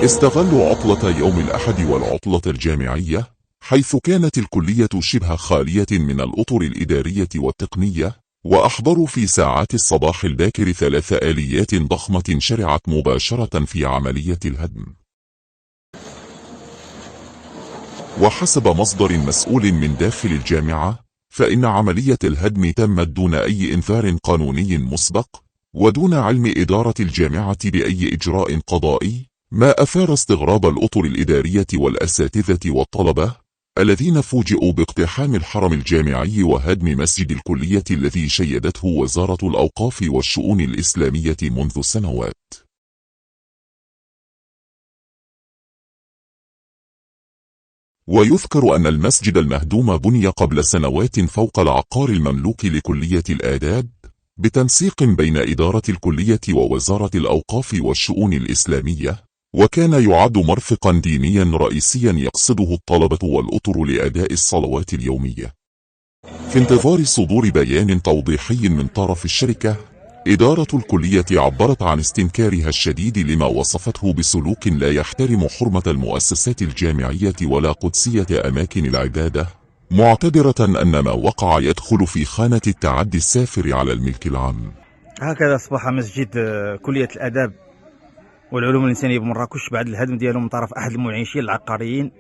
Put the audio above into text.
استغلوا عطلة يوم الأحد والعطلة الجامعية، حيث كانت الكلية شبه خالية من الأطر الإدارية والتقنية، وأحضروا في ساعات الصباح الباكر 3 آليات ضخمة شرعت مباشرة في عملية الهدم. وحسب مصدر مسؤول من داخل الجامعة، فإن عملية الهدم تمت دون أي إنذار قانوني مسبق، ودون علم إدارة الجامعة بأي إجراء قضائي، ما أثار استغراب الأطر الإدارية والأساتذة والطلبة، الذين فوجئوا باقتحام الحرم الجامعي وهدم مسجد الكلية الذي شيدته وزارة الأوقاف والشؤون الإسلامية منذ سنوات. ويذكر أن المسجد المهدوم بني قبل سنوات فوق العقار المملوك لكلية الآداب، بتنسيق بين إدارة الكلية ووزارة الأوقاف والشؤون الإسلامية، وكان يعد مرفقا دينيا رئيسيا يقصده الطلبة والأطر لأداء الصلوات اليومية. في انتظار صدور بيان توضيحي من طرف الشركة، إدارة الكلية عبرت عن استنكارها الشديد لما وصفته بسلوك لا يحترم حرمة المؤسسات الجامعية ولا قدسية أماكن العبادة، معتبرة أن ما وقع يدخل في خانة التعدي السافر على الملك العام. هكذا أصبح مسجد كلية الآداب والعلوم الإنسانية بمراكش بعد الهدم ديالو من طرف أحد المعيشين العقاريين